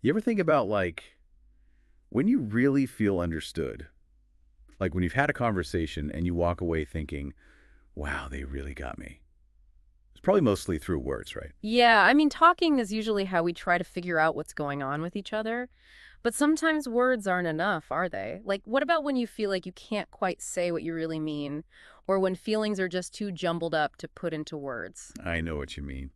You ever think about, like, when you really feel understood? Like when you've had a conversation and you walk away thinking, wow, they really got me. It's probably mostly through words, right? Yeah, I mean, talking is usually how we try to figure out what's going on with each other. But sometimes words aren't enough, are they? Like, what about when you feel like you can't quite say what you really mean? Or when feelings are just too jumbled up to put into words? I know what you mean.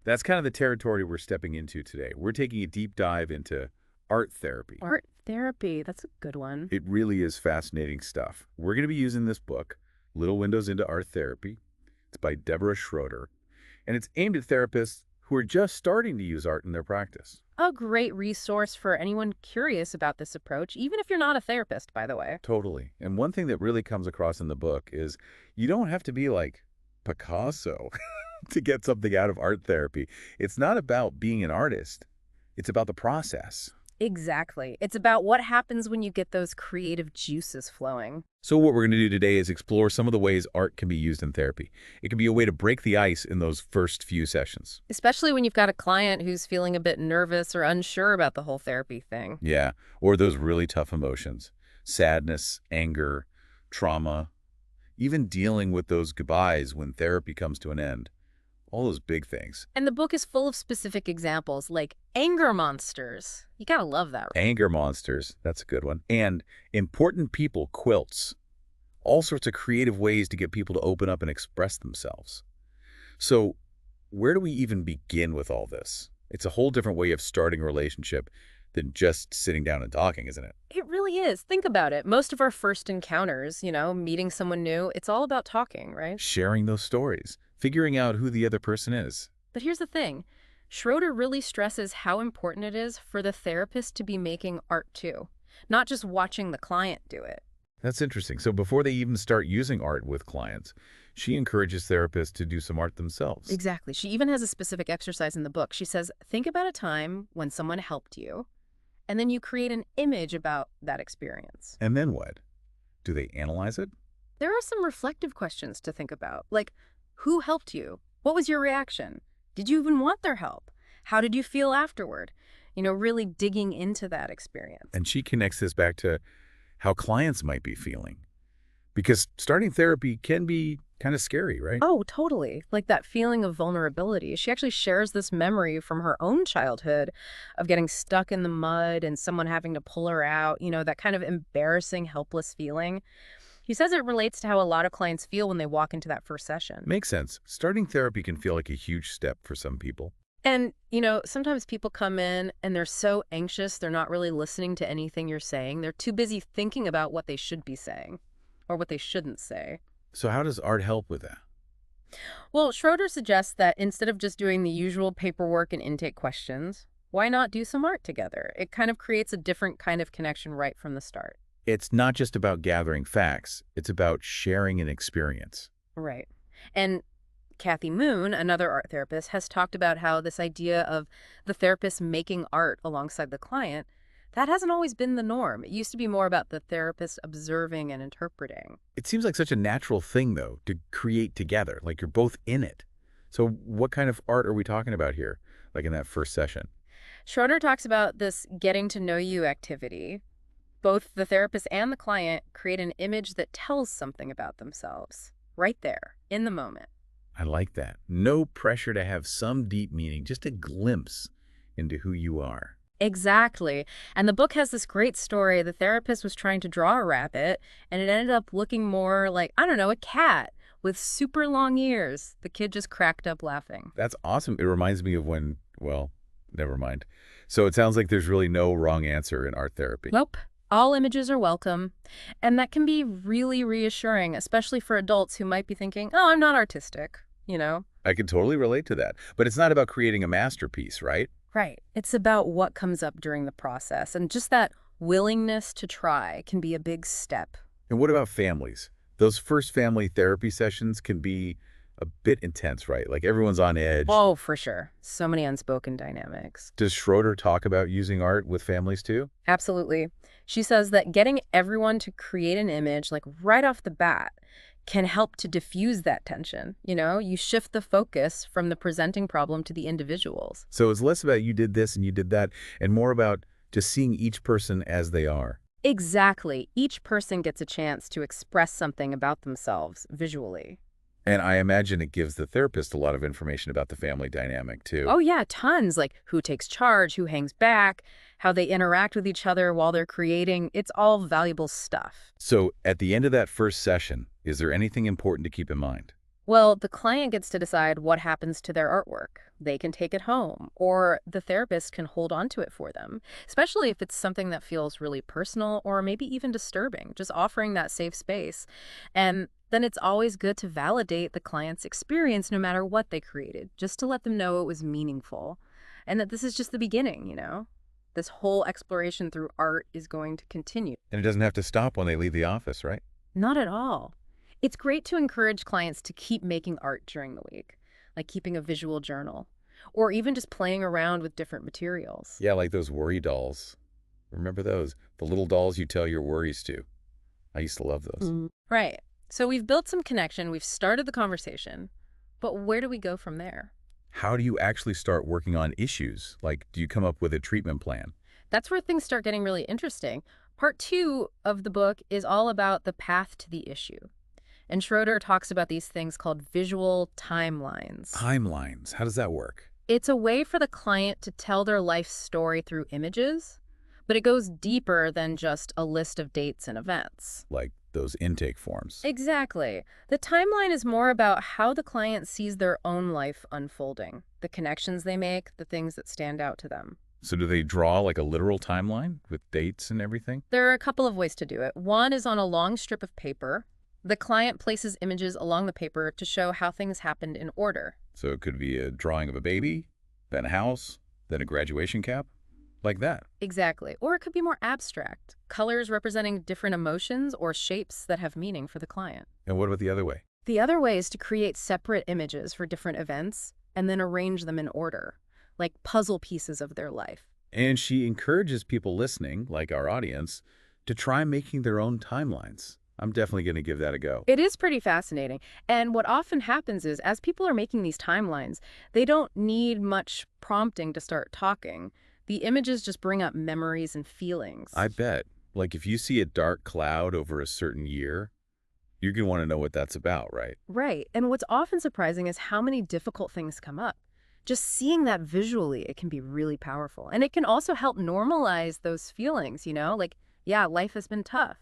That's kind of the territory we're stepping into today. We're taking a deep dive into art therapy. Art therapy, that's a good one. It really is fascinating stuff. We're going to be using this book, Little Windows into Art Therapy. It's by Deborah Schroder, and it's aimed at therapists who are just starting to use art in their practice. A great resource for anyone curious about this approach, even if you're not a therapist, by the way. Totally. And one thing that really comes across in the book is you don't have to be like Picasso to get something out of art therapy. It's not about being an artist. It's about the process. Exactly. It's about what happens when you get those creative juices flowing. So what we're going to do today is explore some of the ways art can be used in therapy. It can be a way to break the ice in those first few sessions. Especially when you've got a client who's feeling a bit nervous or unsure about the whole therapy thing. Yeah. Or those really tough emotions. Sadness, anger, trauma, even dealing with those goodbyes when therapy comes to an end. All those big things. And the book is full of specific examples, like anger monsters. You gotta love that. Anger monsters, that's a good one. And important people quilts. All sorts of creative ways to get people to open up and express themselves. So where do we even begin with all this? It's a whole different way of starting a relationship than just sitting down and talking, isn't it? It really is. Think about it. Most of our first encounters, meeting someone new, it's all about talking, right? Sharing those stories, figuring out who the other person is. But here's the thing. Schroeder really stresses how important it is for the therapist to be making art too, not just watching the client do it. That's interesting. So before they even start using art with clients, she encourages therapists to do some art themselves. Exactly. She even has a specific exercise in the book. She says, think about a time when someone helped you, and then you create an image about that experience. And then what? Do they analyze it? There are some reflective questions to think about, like, who helped you? What was your reaction? Did you even want their help? How did you feel afterward? Really digging into that experience. And she connects this back to how clients might be feeling. Because starting therapy can be kind of scary, right? Oh, totally. Like that feeling of vulnerability. She actually shares this memory from her own childhood of getting stuck in the mud and someone having to pull her out, that kind of embarrassing, helpless feeling. He says it relates to how a lot of clients feel when they walk into that first session. Makes sense. Starting therapy can feel like a huge step for some people. And, sometimes people come in and they're so anxious, they're not really listening to anything you're saying. They're too busy thinking about what they should be saying or what they shouldn't say. So how does art help with that? Well, Schroeder suggests that instead of just doing the usual paperwork and intake questions, why not do some art together? It kind of creates a different kind of connection right from the start. It's not just about gathering facts. It's about sharing an experience. Right. And Kathy Moon, another art therapist, has talked about how this idea of the therapist making art alongside the client, that hasn't always been the norm. It used to be more about the therapist observing and interpreting. It seems like such a natural thing, though, to create together, like you're both in it. So what kind of art are we talking about here, like in that first session? Schroeder talks about this getting to know you activity. Both the therapist and the client create an image that tells something about themselves, right there, in the moment. I like that. No pressure to have some deep meaning, just a glimpse into who you are. Exactly. And the book has this great story. The therapist was trying to draw a rabbit, and it ended up looking more like, I don't know, a cat with super long ears. The kid just cracked up laughing. That's awesome. It reminds me of when, well, never mind. So it sounds like there's really no wrong answer in art therapy. Nope. All images are welcome. And that can be really reassuring, especially for adults who might be thinking, oh, I'm not artistic. I can totally relate to that. But it's not about creating a masterpiece, right? Right. It's about what comes up during the process. And just that willingness to try can be a big step. And what about families? Those first family therapy sessions can be a bit intense, right? Like everyone's on edge. Oh, for sure. So many unspoken dynamics. Does Schroeder talk about using art with families too? Absolutely. She says that getting everyone to create an image, like right off the bat, can help to diffuse that tension. You shift the focus from the presenting problem to the individuals. So it's less about you did this and you did that, and more about just seeing each person as they are. Exactly. Each person gets a chance to express something about themselves visually. And I imagine it gives the therapist a lot of information about the family dynamic, too. Oh, yeah, tons. Like who takes charge, who hangs back, how they interact with each other while they're creating. It's all valuable stuff. So at the end of that first session, is there anything important to keep in mind? Well, the client gets to decide what happens to their artwork. They can take it home, or the therapist can hold on to it for them, especially if it's something that feels really personal or maybe even disturbing, just offering that safe space. And then it's always good to validate the client's experience no matter what they created, just to let them know it was meaningful and that this is just the beginning. This whole exploration through art is going to continue. And it doesn't have to stop when they leave the office, right? Not at all. It's great to encourage clients to keep making art during the week, like keeping a visual journal, or even just playing around with different materials. Yeah, like those worry dolls. Remember those? The little dolls you tell your worries to. I used to love those. Right. So we've built some connection, we've started the conversation, but where do we go from there? How do you actually start working on issues? Like, do you come up with a treatment plan? That's where things start getting really interesting. Part 2 of the book is all about the path to the issue. And Schroder talks about these things called visual timelines. Timelines. How does that work? It's a way for the client to tell their life story through images, but it goes deeper than just a list of dates and events. Like those intake forms. Exactly. The timeline is more about how the client sees their own life unfolding, the connections they make, the things that stand out to them. So do they draw like a literal timeline with dates and everything? There are a couple of ways to do it. One is on a long strip of paper. The client places images along the paper to show how things happened in order. So it could be a drawing of a baby, then a house, then a graduation cap, like that. Exactly. Or it could be more abstract, colors representing different emotions or shapes that have meaning for the client. And what about the other way? The other way is to create separate images for different events and then arrange them in order, like puzzle pieces of their life. And she encourages people listening, like our audience, to try making their own timelines. I'm definitely going to give that a go. It is pretty fascinating. And what often happens is, as people are making these timelines, they don't need much prompting to start talking. The images just bring up memories and feelings. I bet. Like if you see a dark cloud over a certain year, you're going to want to know what that's about, right? Right. And what's often surprising is how many difficult things come up. Just seeing that visually, it can be really powerful. And it can also help normalize those feelings, like, yeah, life has been tough.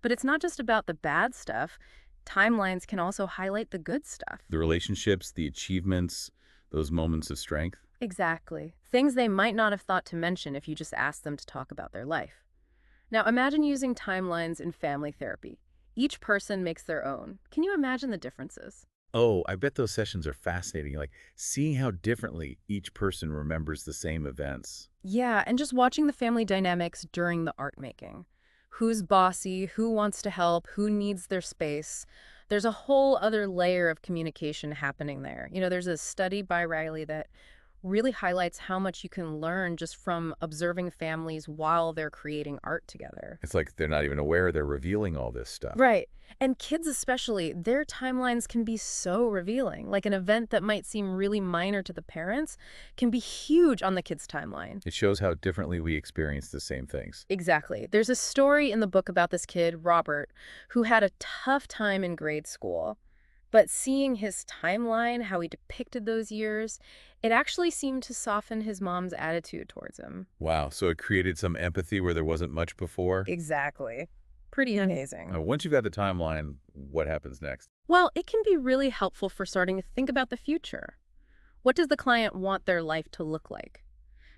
But it's not just about the bad stuff. Timelines can also highlight the good stuff. The relationships, the achievements, those moments of strength. Exactly. Things they might not have thought to mention if you just asked them to talk about their life. Now imagine using timelines in family therapy. Each person makes their own. Can you imagine the differences? Oh, I bet those sessions are fascinating, like seeing how differently each person remembers the same events. Yeah, and just watching the family dynamics during the art making. Who's bossy, who wants to help, who needs their space. There's a whole other layer of communication happening there. There's a study by Riley that really highlights how much you can learn just from observing families while they're creating art together. It's like they're not even aware they're revealing all this stuff. Right. And kids especially, their timelines can be so revealing. Like an event that might seem really minor to the parents can be huge on the kid's timeline. It shows how differently we experience the same things. Exactly. There's a story in the book about this kid, Robert, who had a tough time in grade school. But seeing his timeline, how he depicted those years, it actually seemed to soften his mom's attitude towards him. Wow, so it created some empathy where there wasn't much before? Exactly. Pretty amazing. Now, once you've got the timeline, what happens next? Well, it can be really helpful for starting to think about the future. What does the client want their life to look like?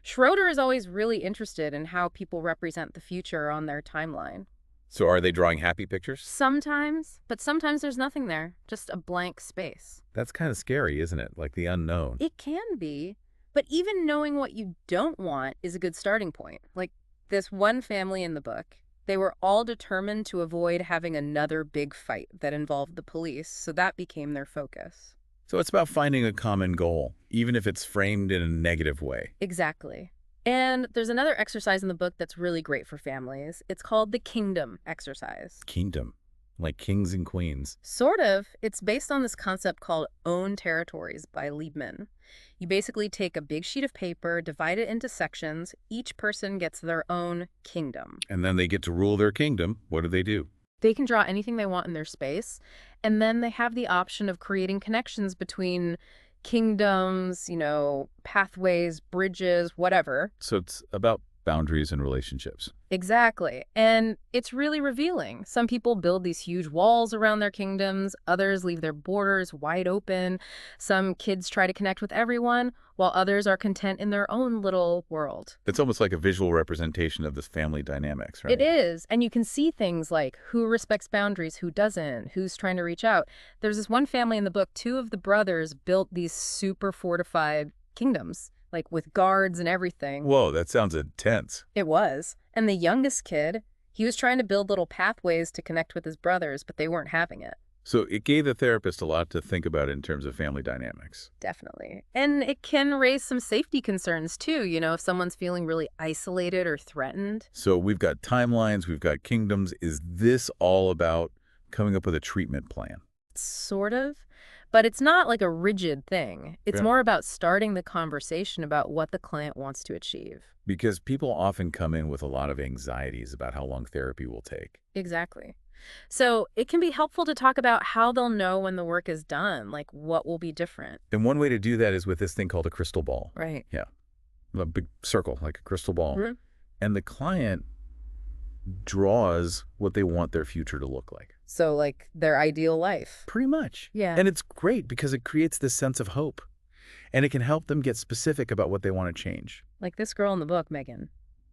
Schroeder is always really interested in how people represent the future on their timeline. So are they drawing happy pictures? Sometimes, but sometimes there's nothing there, just a blank space. That's kind of scary, isn't it? Like the unknown. It can be, but even knowing what you don't want is a good starting point. Like this one family in the book, they were all determined to avoid having another big fight that involved the police, so that became their focus. So it's about finding a common goal, even if it's framed in a negative way. Exactly. And there's another exercise in the book that's really great for families. It's called the kingdom exercise. Kingdom. Like kings and queens. Sort of. It's based on this concept called own territories by Liebman. You basically take a big sheet of paper, divide it into sections. Each person gets their own kingdom. And then they get to rule their kingdom. What do? They can draw anything they want in their space, and then they have the option of creating connections between kingdoms, pathways, bridges, whatever. So it's about boundaries and relationships. Exactly. And it's really revealing. Some people build these huge walls around their kingdoms, others leave their borders wide open. Some kids try to connect with everyone, while others are content in their own little world. It's almost like a visual representation of this family dynamics, right? It is. And you can see things like who respects boundaries, who doesn't, who's trying to reach out. There's this one family in the book, two of the brothers built these super fortified kingdoms, like with guards and everything. Whoa, that sounds intense. It was. And the youngest kid, he was trying to build little pathways to connect with his brothers, but they weren't having it. So it gave the therapist a lot to think about in terms of family dynamics. Definitely. And it can raise some safety concerns too, if someone's feeling really isolated or threatened. So we've got timelines, we've got kingdoms. Is this all about coming up with a treatment plan? Sort of. But it's not like a rigid thing. It's more about starting the conversation about what the client wants to achieve. Because people often come in with a lot of anxieties about how long therapy will take. Exactly. So it can be helpful to talk about how they'll know when the work is done, like what will be different. And one way to do that is with this thing called a crystal ball. Right. Yeah. A big circle, like a crystal ball. Mm-hmm. And the client draws what they want their future to look like. So like their ideal life. Pretty much. Yeah. And it's great because it creates this sense of hope. And it can help them get specific about what they want to change. Like this girl in the book, Megan.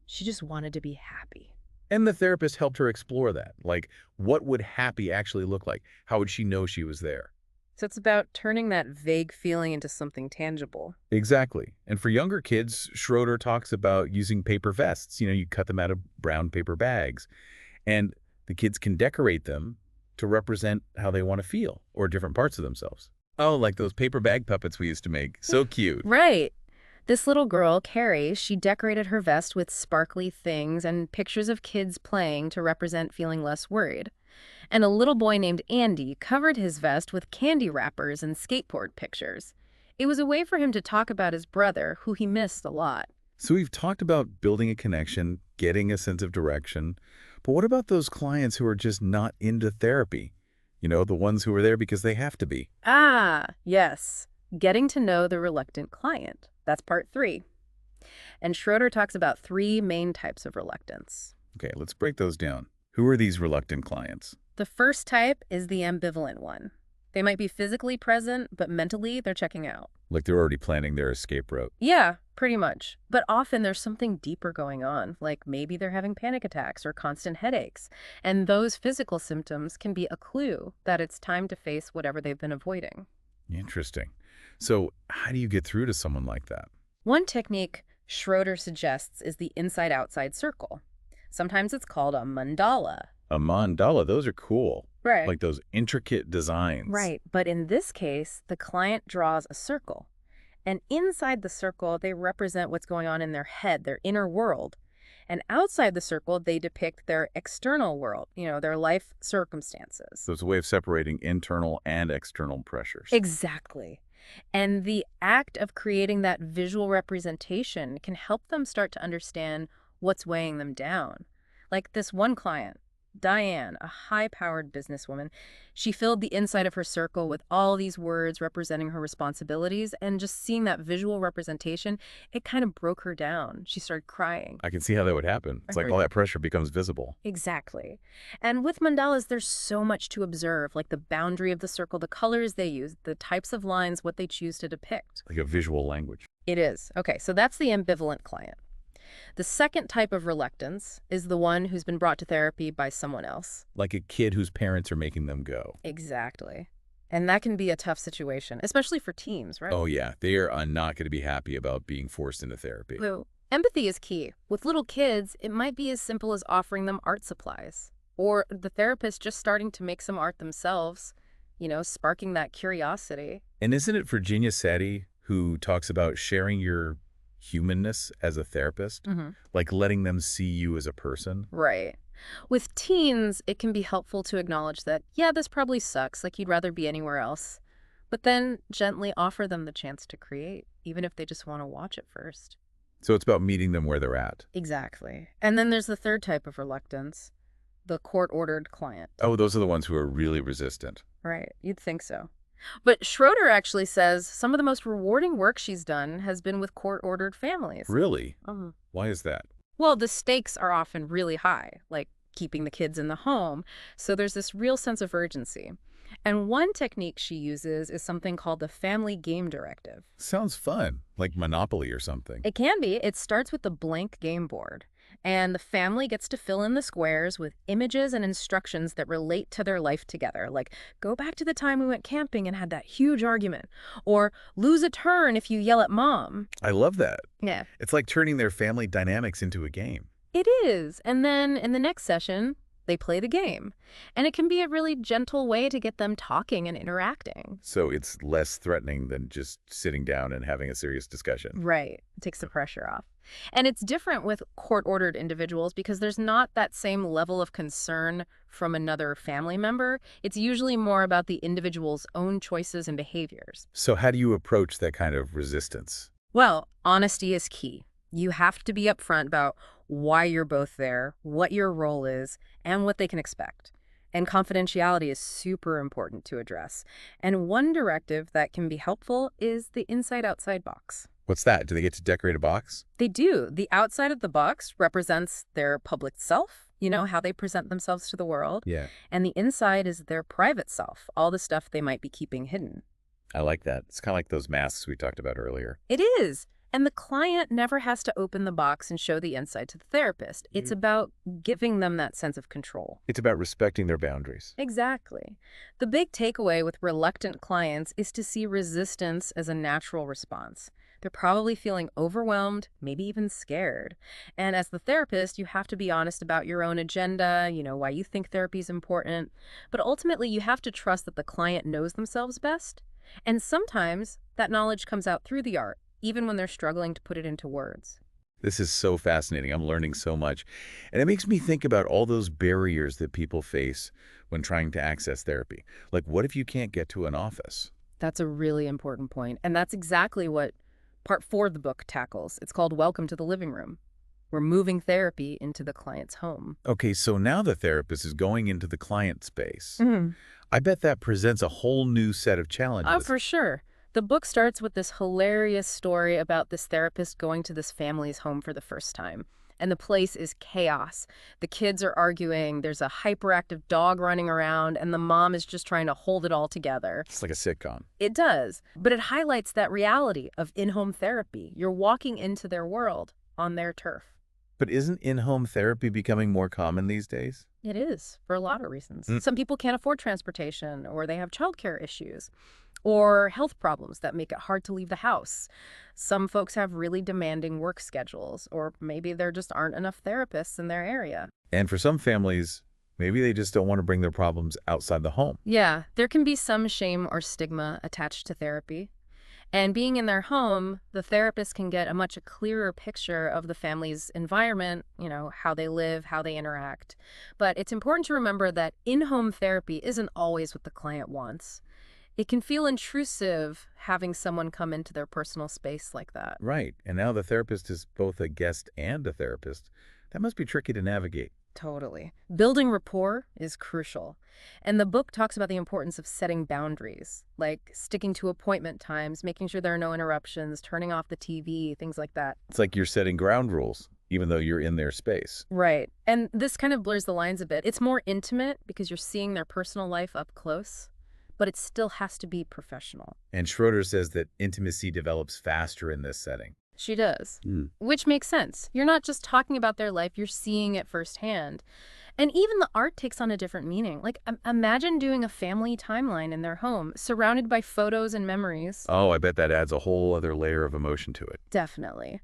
She just wanted to be happy. And the therapist helped her explore that. Like, what would happy actually look like? How would she know she was there? So it's about turning that vague feeling into something tangible. Exactly. And for younger kids, Schroder talks about using paper vests. You cut them out of brown paper bags. And the kids can decorate them to represent how they want to feel or different parts of themselves. Oh, like those paper bag puppets we used to make. So cute. Right. This little girl, Carrie, she decorated her vest with sparkly things and pictures of kids playing to represent feeling less worried. And a little boy named Andy covered his vest with candy wrappers and skateboard pictures. It was a way for him to talk about his brother, who he missed a lot. So we've talked about building a connection, getting a sense of direction. But what about those clients who are just not into therapy? The ones who are there because they have to be. Ah, yes. Getting to know the reluctant client. That's part 3. And Schroder talks about 3 main types of reluctance. Okay, let's break those down. Who are these reluctant clients? The first type is the ambivalent one. They might be physically present, but mentally they're checking out. Like they're already planning their escape route. Yeah, pretty much. But often there's something deeper going on, like maybe they're having panic attacks or constant headaches. And those physical symptoms can be a clue that it's time to face whatever they've been avoiding. Interesting. So how do you get through to someone like that? One technique Schroder suggests is the inside-outside circle. Sometimes it's called a mandala. A mandala, those are cool. Right. Like those intricate designs. Right. But in this case, the client draws a circle. And inside the circle, they represent what's going on in their head, their inner world. And outside the circle, they depict their external world, their life circumstances. So it's a way of separating internal and external pressures. Exactly. And the act of creating that visual representation can help them start to understand what's weighing them down. Like this one client, Diane, a high-powered businesswoman, she filled the inside of her circle with all these words representing her responsibilities, and just seeing that visual representation, it kind of broke her down. She started crying. I can see how that would happen. It's like all that pressure becomes visible. Exactly. And with mandalas, there's so much to observe, like the boundary of the circle, the colors they use, the types of lines, what they choose to depict. Like a visual language. It is. Okay, so that's the ambivalent client. The second type of reluctance is the one who's been brought to therapy by someone else. Like a kid whose parents are making them go. Exactly. And that can be a tough situation, especially for teens, right? Oh, yeah. They are not going to be happy about being forced into therapy. So, empathy is key. With little kids, it might be as simple as offering them art supplies. Or the therapist just starting to make some art themselves, sparking that curiosity. And isn't it Virginia Satie who talks about sharing your humanness as a therapist? Mm-hmm. Like letting them see you as a person? Right. With teens, it can be helpful to acknowledge that, yeah, this probably sucks, like you'd rather be anywhere else. But then gently offer them the chance to create, even if they just want to watch it first. So it's about meeting them where they're at. Exactly. And then there's the third type of reluctance, the court-ordered client. Oh, those are the ones who are really resistant. Right, you'd think so. But Schroeder actually says some of the most rewarding work she's done has been with court-ordered families. Really? Mhm. Why is that? Well, the stakes are often really high, like keeping the kids in the home, so there's this real sense of urgency. And one technique she uses is something called the family game directive. Sounds fun, like Monopoly or something. It can be. It starts with the blank game board, and the family gets to fill in the squares with images and instructions that relate to their life together, like go back to the time we went camping and had that huge argument, or lose a turn if you yell at mom. I love that. Yeah. It's like turning their family dynamics into a game. It is. And then in the next session, they play the game. And it can be a really gentle way to get them talking and interacting. So it's less threatening than just sitting down and having a serious discussion. Right. It takes the pressure off. And it's different with court-ordered individuals because there's not that same level of concern from another family member. It's usually more about the individual's own choices and behaviors. So how do you approach that kind of resistance? Well, honesty is key. You have to be upfront about why you're both there, what your role is, and what they can expect. And confidentiality is super important to address. And one directive that can be helpful is the inside-outside box. What's that? Do they get to decorate a box? They do. The outside of the box represents their public self, how they present themselves to the world. Yeah, And the inside is their private self, all the stuff they might be keeping hidden. I like that. It's kind of like those masks we talked about earlier. It is. And the client never has to open the box and show the inside to the therapist. It's about giving them that sense of control. It's about respecting their boundaries. Exactly. The big takeaway with reluctant clients is to see resistance as a natural response. They're probably feeling overwhelmed, maybe even scared. And as the therapist, you have to be honest about your own agenda, why you think therapy is important. But ultimately, you have to trust that the client knows themselves best. And sometimes that knowledge comes out through the art, even when they're struggling to put it into words. This is so fascinating. I'm learning so much. And it makes me think about all those barriers that people face when trying to access therapy. Like, what if you can't get to an office? That's a really important point. And that's exactly what part 4 of the book tackles. It's called Welcome to the Living Room. We're moving therapy into the client's home. Okay, so now the therapist is going into the client space. Mm-hmm. I bet that presents a whole new set of challenges. Oh, for sure. The book starts with this hilarious story about this therapist going to this family's home for the first time. And the place is chaos. The kids are arguing, there's a hyperactive dog running around, and the mom is just trying to hold it all together. It's like a sitcom. It does, but it highlights that reality of in-home therapy. You're walking into their world on their turf. But isn't in-home therapy becoming more common these days? It is, for a lot of reasons. Some people can't afford transportation, or they have childcare issues, or health problems that make it hard to leave the house. Some folks have really demanding work schedules, or maybe there just aren't enough therapists in their area. And for some families, maybe they just don't want to bring their problems outside the home. Yeah, there can be some shame or stigma attached to therapy. And being in their home, the therapist can get a much clearer picture of the family's environment, how they live, how they interact. But it's important to remember that in-home therapy isn't always what the client wants. It can feel intrusive having someone come into their personal space like that. Right. And now the therapist is both a guest and a therapist. That must be tricky to navigate. Totally. Building rapport is crucial. And the book talks about the importance of setting boundaries, like sticking to appointment times, making sure there are no interruptions, turning off the TV, things like that. It's like you're setting ground rules, even though you're in their space. Right. And this kind of blurs the lines a bit. It's more intimate because you're seeing their personal life up close, but it still has to be professional. And Schroeder says that intimacy develops faster in this setting. She does, which makes sense. You're not just talking about their life, you're seeing it firsthand. And even the art takes on a different meaning. Like, imagine doing a family timeline in their home, surrounded by photos and memories. Oh, I bet that adds a whole other layer of emotion to it. Definitely.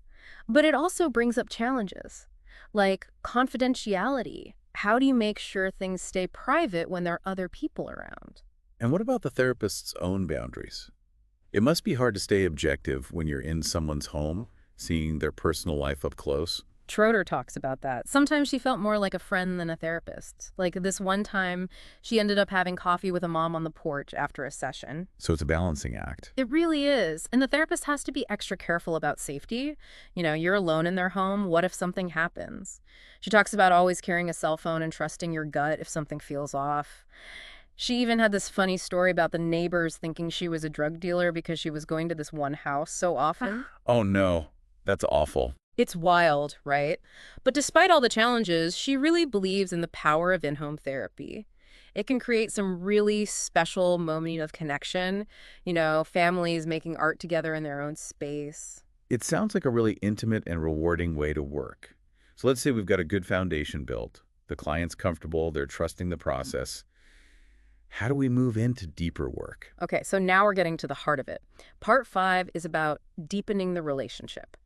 But it also brings up challenges, like confidentiality. How do you make sure things stay private when there are other people around? And what about the therapist's own boundaries? It must be hard to stay objective when you're in someone's home, seeing their personal life up close. Schroeder talks about that. Sometimes she felt more like a friend than a therapist. Like this one time, she ended up having coffee with a mom on the porch after a session. So it's a balancing act. It really is. And the therapist has to be extra careful about safety. You're alone in their home. What if something happens? She talks about always carrying a cell phone and trusting your gut if something feels off. She even had this funny story about the neighbors thinking she was a drug dealer because she was going to this one house so often. Oh no, that's awful. It's wild, right? But despite all the challenges, she really believes in the power of in-home therapy. It can create some really special moment of connection, families making art together in their own space. It sounds like a really intimate and rewarding way to work. So let's say we've got a good foundation built. The client's comfortable, they're trusting the process. How do we move into deeper work? Okay, so now we're getting to the heart of it. Part 5 is about deepening the relationship.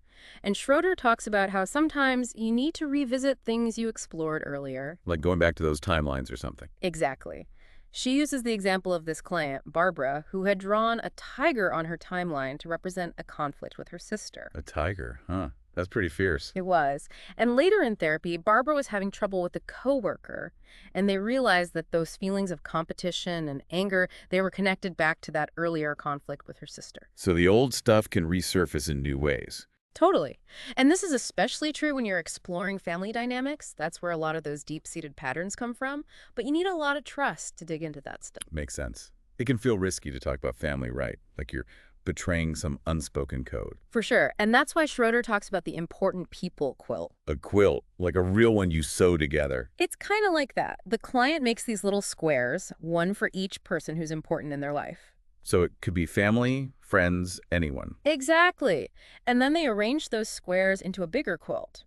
And Schroeder talks about how sometimes you need to revisit things you explored earlier. Like going back to those timelines or something. Exactly. She uses the example of this client, Barbara, who had drawn a tiger on her timeline to represent a conflict with her sister. A tiger, huh? That's pretty fierce. It was. And later in therapy, Barbara was having trouble with a coworker, and they realized that those feelings of competition and anger, they were connected back to that earlier conflict with her sister. So the old stuff can resurface in new ways. Totally. And this is especially true when you're exploring family dynamics. That's where a lot of those deep-seated patterns come from. But you need a lot of trust to dig into that stuff. Makes sense. It can feel risky to talk about family, right? Like you're betraying some unspoken code. For sure. And that's why Schroeder talks about the important people quilt. A quilt, like a real one you sew together. It's kind of like that. The client makes these little squares, one for each person who's important in their life. So it could be family, friends, anyone. Exactly. And then they arrange those squares into a bigger quilt.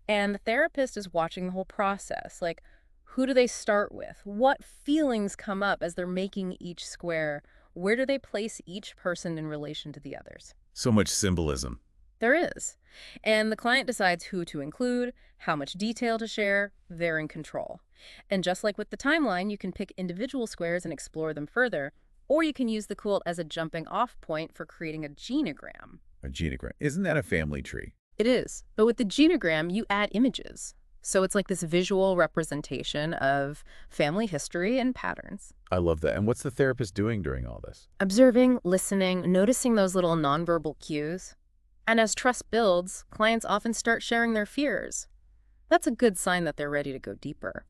And the therapist is watching the whole process. Like, who do they start with? What feelings come up as they're making each square? Where do they place each person in relation to the others? So much symbolism. There is. And the client decides who to include, how much detail to share. They're in control. And just like with the timeline, you can pick individual squares and explore them further. Or you can use the quilt as a jumping-off point for creating a genogram. A genogram. Isn't that a family tree? It is. But with the genogram, you add images. So it's like this visual representation of family history and patterns. I love that. And what's the therapist doing during all this? Observing, listening, noticing those little nonverbal cues. And as trust builds, clients often start sharing their fears. That's a good sign that they're ready to go deeper.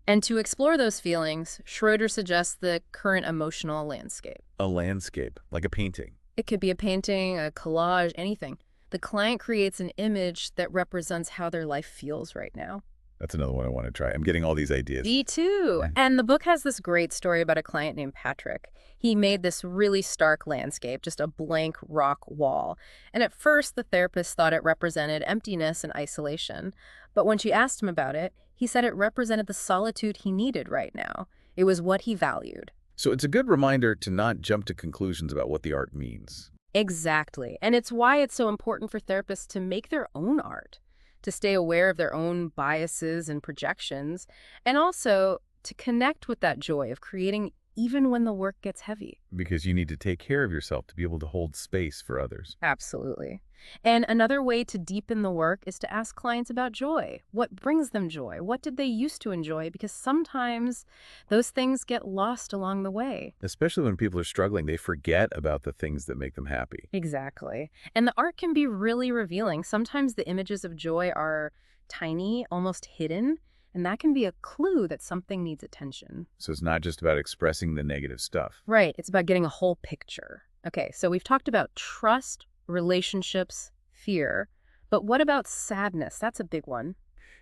And to explore those feelings, Schroeder suggests the current emotional landscape. A landscape, like a painting. It could be a painting, a collage, anything. The client creates an image that represents how their life feels right now. That's another one I want to try. I'm getting all these ideas. Me too. And the book has this great story about a client named Patrick. He made this really stark landscape, just a blank rock wall. And at first, the therapist thought it represented emptiness and isolation. But when she asked him about it, he said it represented the solitude he needed right now. It was what he valued. So it's a good reminder to not jump to conclusions about what the art means. Exactly. And it's why it's so important for therapists to make their own art, to stay aware of their own biases and projections, and also to connect with that joy of creating even when the work gets heavy. Because you need to take care of yourself to be able to hold space for others. Absolutely. And another way to deepen the work is to ask clients about joy. What brings them joy? What did they used to enjoy? Because sometimes those things get lost along the way. Especially when people are struggling, they forget about the things that make them happy. Exactly. And the art can be really revealing. Sometimes the images of joy are tiny, almost hidden, and that can be a clue that something needs attention. So it's not just about expressing the negative stuff. Right. It's about getting a whole picture. Okay, so we've talked about trust, relationships, fear. But what about sadness? That's a big one.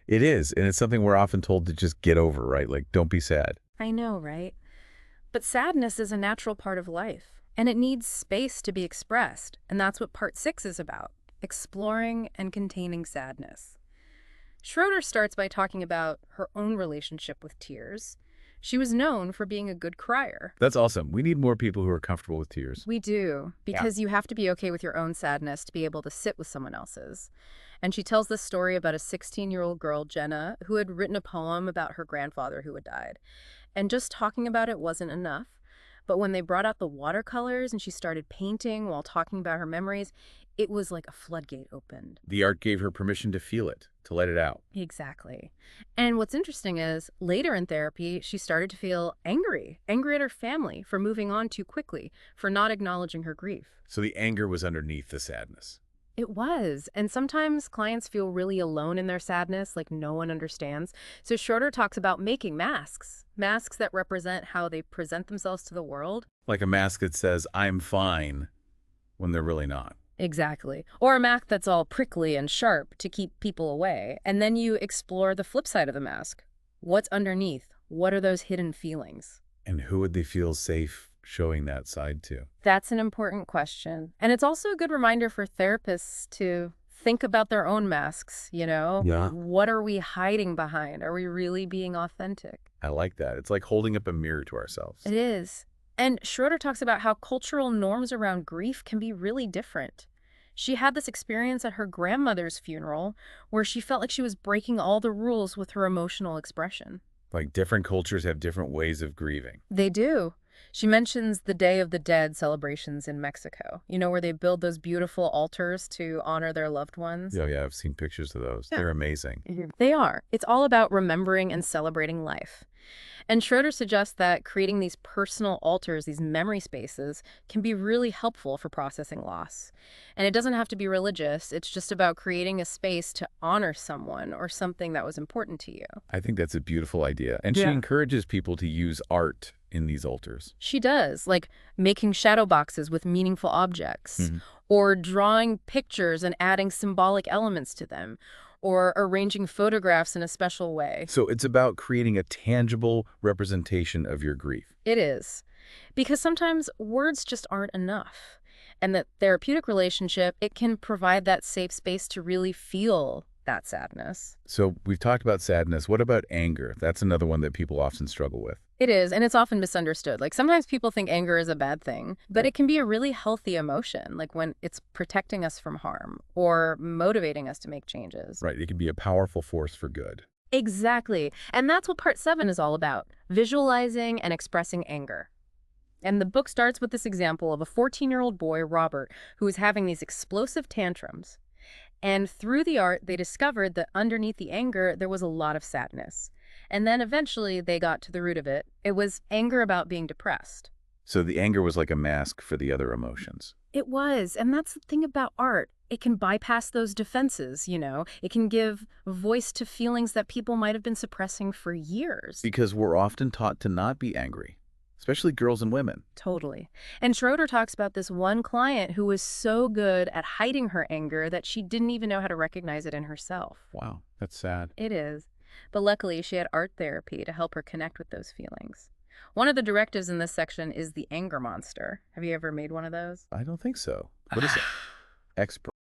It is, and it's something we're often told to just get over, right? Like, don't be sad. I know, right? But sadness is a natural part of life, and it needs space to be expressed. And that's what part 6 is about, exploring and containing sadness. Schroeder starts by talking about her own relationship with tears. She was known for being a good crier. That's awesome. We need more people who are comfortable with tears. We do, because you have to be okay with your own sadness to be able to sit with someone else's. And she tells this story about a 16-year-old girl, Jenna, who had written a poem about her grandfather who had died. And just talking about it wasn't enough. But when they brought out the watercolors and she started painting while talking about her memories, It was like a floodgate opened. The art gave her permission to feel it, to let it out. Exactly. And what's interesting is later in therapy, she started to feel angry at her family for moving on too quickly, for not acknowledging her grief. So the anger was underneath the sadness. It was. And sometimes clients feel really alone in their sadness, like no one understands. So Schroeder talks about making masks, masks that represent how they present themselves to the world. Like a mask that says, I'm fine, when they're really not. Exactly. Or a mask that's all prickly and sharp to keep people away. And then you explore the flip side of the mask. What's underneath? What are those hidden feelings? And who would they feel safe showing that side to? That's an important question. And it's also a good reminder for therapists to think about their own masks, you know? Yeah. What are we hiding behind? Are we really being authentic? I like that. It's like holding up a mirror to ourselves. It is. And Schroeder talks about how cultural norms around grief can be really different. She had this experience at her grandmother's funeral where she felt like she was breaking all the rules with her emotional expression. Like different cultures have different ways of grieving. They do. She mentions the Day of the Dead celebrations in Mexico, you know, where they build those beautiful altars to honor their loved ones. Yeah, I've seen pictures of those. Yeah. They're amazing. They are. It's all about remembering and celebrating life. And Schroeder suggests that creating these personal altars, these memory spaces, can be really helpful for processing loss. And it doesn't have to be religious. It's just about creating a space to honor someone or something that was important to you. I think that's a beautiful idea. And she encourages people to use art in these altars. She does, like making shadow boxes with meaningful objects, or drawing pictures and adding symbolic elements to them, or arranging photographs in a special way. So it's about creating a tangible representation of your grief. It is. Because sometimes words just aren't enough. And that therapeutic relationship, it can provide that safe space to really feel that sadness. So we've talked about sadness. What about anger? That's another one that people often struggle with. It is, and it's often misunderstood. Like sometimes people think anger is a bad thing, but it can be a really healthy emotion, like when it's protecting us from harm or motivating us to make changes. Right. It can be a powerful force for good. Exactly. And that's what part 7 is all about, visualizing and expressing anger. And the book starts with this example of a 14-year-old boy, Robert, who is having these explosive tantrums. And through the art, they discovered that underneath the anger, there was a lot of sadness. And then eventually they got to the root of it. It was anger about being depressed. So the anger was like a mask for the other emotions. It was. And that's the thing about art. It can bypass those defenses, you know. It can give voice to feelings that people might have been suppressing for years. Because we're often taught to not be angry, especially girls and women. Totally. And Schroeder talks about this one client who was so good at hiding her anger that she didn't even know how to recognize it in herself. Wow, that's sad. It is. But luckily, she had art therapy to help her connect with those feelings. One of the directives in this section is the anger monster. Have you ever made one of those? I don't think so. What is it? Expert.